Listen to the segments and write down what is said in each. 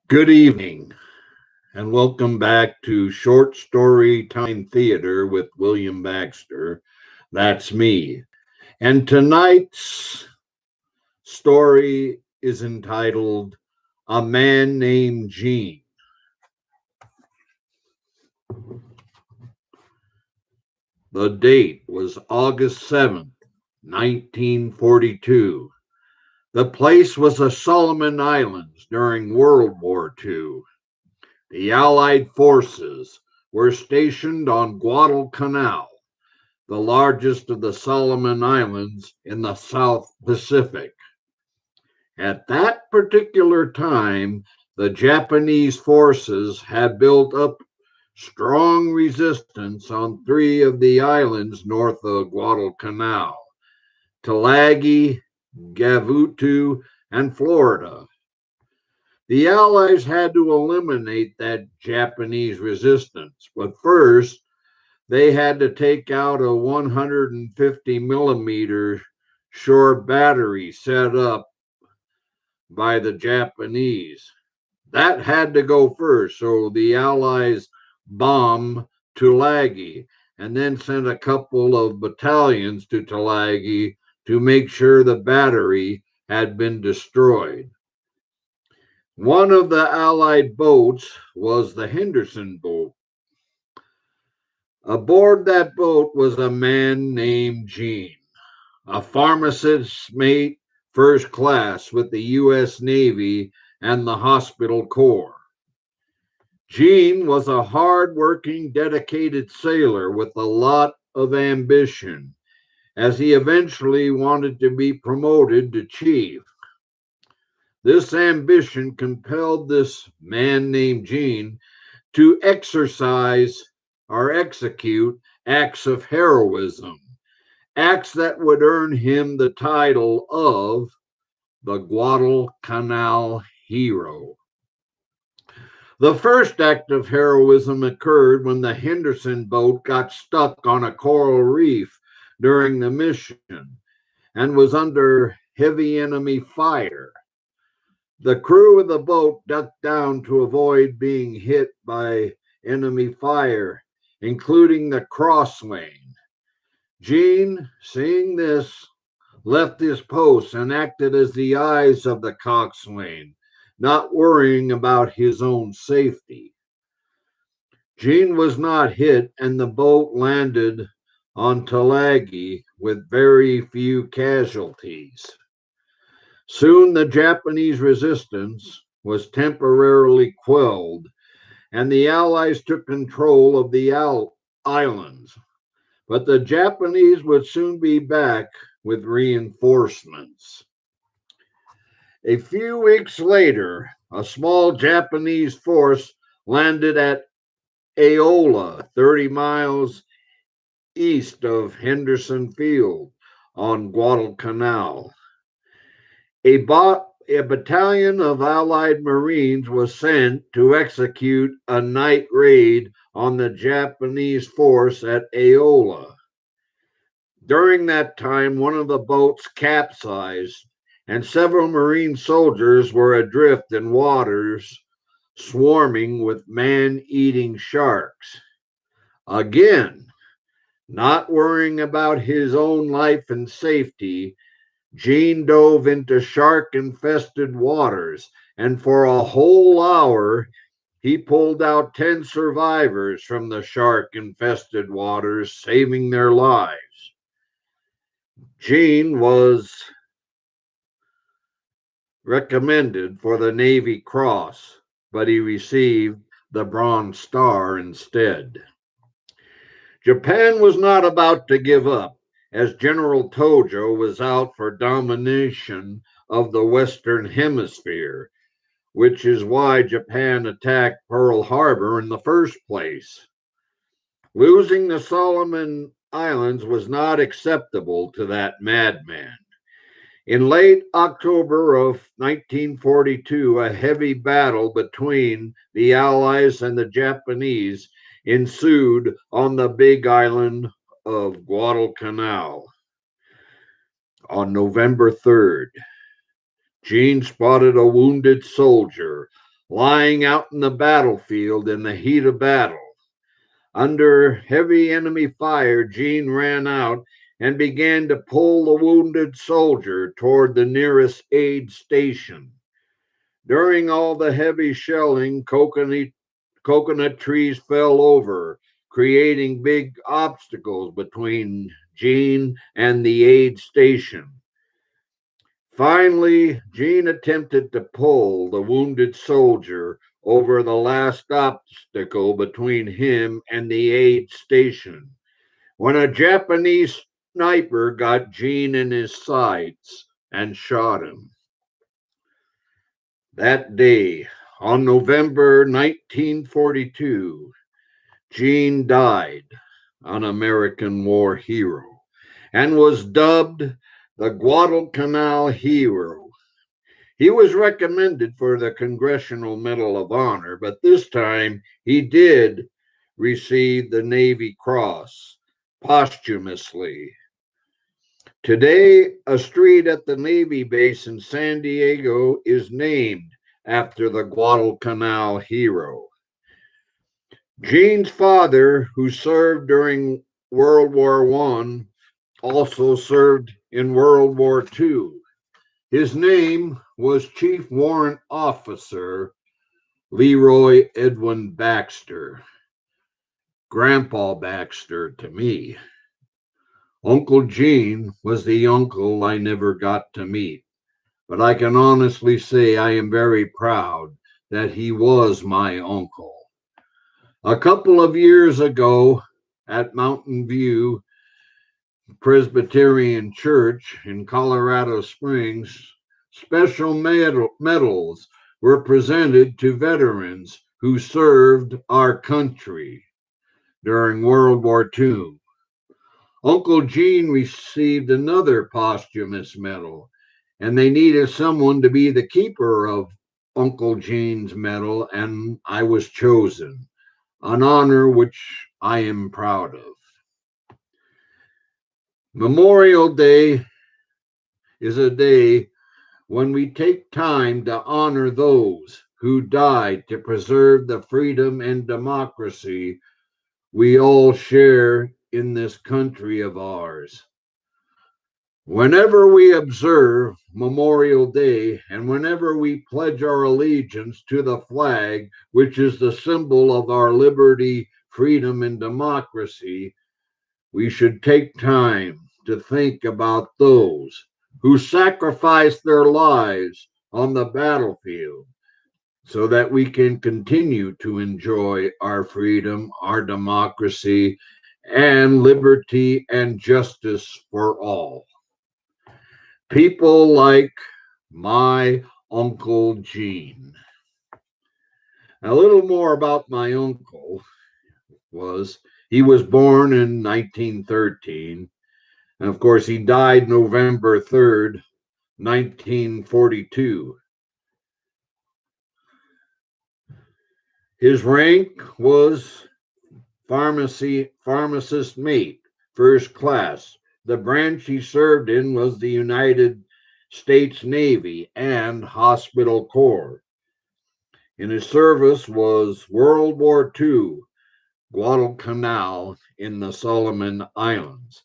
Good evening, and welcome back to Short Story Time Theater with William Baxter. That's me. And tonight's story is entitled A Man Named Gene. The date was August 7th, 1942. The place was the Solomon Islands during World War II. The Allied forces were stationed on Guadalcanal, the largest of the Solomon Islands in the South Pacific. At that particular time, the Japanese forces had built up strong resistance on three of the islands north of Guadalcanal: Tulagi, Gavutu, and Florida. The Allies had to eliminate that Japanese resistance, but first they had to take out a 150 millimeter shore battery set up by the Japanese. That had to go first, so the Allies bombed Tulagi and then sent a couple of battalions to Tulagi to make sure the battery had been destroyed. One of the Allied boats was the Henderson boat. Aboard that boat was a man named Gene, a pharmacist's mate first class with the U.S. Navy and the Hospital Corps. Gene was a hard-working, dedicated sailor with a lot of ambition, as he eventually wanted to be promoted to chief. This ambition compelled this man named Gene to exercise or execute acts of heroism, acts that would earn him the title of the Guadalcanal Hero. The first act of heroism occurred when the Henderson boat got stuck on a coral reef during the mission and was under heavy enemy fire. The crew of the boat ducked down to avoid being hit by enemy fire, including the cross lane. Gene, seeing this, left his post and acted as the eyes of the coxswain, not worrying about his own safety. Gene was not hit, and the boat landed on Tulagi with very few casualties. Soon the Japanese resistance was temporarily quelled, and the Allies took control of the islands. But the Japanese would soon be back with reinforcements. A few weeks later, a small Japanese force landed at Aola, 30 miles east of Henderson Field on Guadalcanal. A battalion of Allied Marines was sent to execute a night raid on the Japanese force at Aola. During that time, one of the boats capsized, and several Marine soldiers were adrift in waters swarming with man-eating sharks. Again, not worrying about his own life and safety, Gene dove into shark-infested waters, and for a whole hour, he pulled out 10 survivors from the shark-infested waters, saving their lives. Gene was recommended for the Navy Cross, but he received the Bronze Star instead. Japan was not about to give up, as General Tojo was out for domination of the Western Hemisphere, which is why Japan attacked Pearl Harbor in the first place. Losing the Solomon Islands was not acceptable to that madman. In late October of 1942, a heavy battle between the Allies and the Japanese ensued on the big island of Guadalcanal on November 3rd. Gene spotted a wounded soldier lying out in the battlefield in the heat of battle. Under heavy enemy fire, Gene ran out and began to pull the wounded soldier toward the nearest aid station. During all the heavy shelling, coconut trees fell over, creating big obstacles between Gene and the aid station. Finally, Gene attempted to pull the wounded soldier over the last obstacle between him and the aid station when a Japanese sniper got Gene in his sights and shot him. That day, on November 1942, Gene died, an American war hero, and was dubbed the Guadalcanal Hero. He was recommended for the Congressional Medal of Honor, but this time he did receive the Navy Cross posthumously. Today, a street at the Navy base in San Diego is named after the Guadalcanal Hero. Gene's father, who served during World War I, also served in World War II. His name was Chief Warrant Officer Leroy Edwin Baxter, Grandpa Baxter to me. Uncle Gene was the uncle I never got to meet, but I can honestly say I am very proud that he was my uncle. A couple of years ago at Mountain View Presbyterian Church in Colorado Springs, special medals were presented to veterans who served our country during World War II. Uncle Gene received another posthumous medal, and they needed someone to be the keeper of Uncle Gene's medal, and I was chosen, an honor which I am proud of. Memorial Day is a day when we take time to honor those who died to preserve the freedom and democracy we all share in this country of ours. Whenever we observe Memorial Day and whenever we pledge our allegiance to the flag, which is the symbol of our liberty, freedom, and democracy, we should take time to think about those who sacrificed their lives on the battlefield so that we can continue to enjoy our freedom, our democracy, and liberty and justice for all. People like my Uncle Gene. A little more about my uncle was he was born in 1913, and of course he died November 3rd, 1942. His rank was pharmacist mate, first class. The branch he served in was the United States Navy and Hospital Corps. In his service was World War II, Guadalcanal in the Solomon Islands.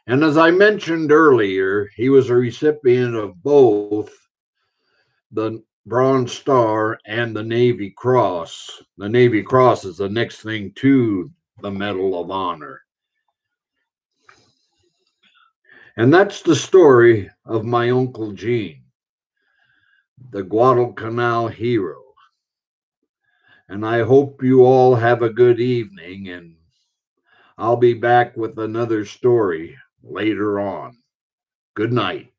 And as I mentioned earlier, he was a recipient of both the Bronze Star and the Navy Cross. The Navy Cross is the next thing to the Medal of Honor. And that's the story of my Uncle Gene, the Guadalcanal Hero. And I hope you all have a good evening, and I'll be back with another story later on. Good night.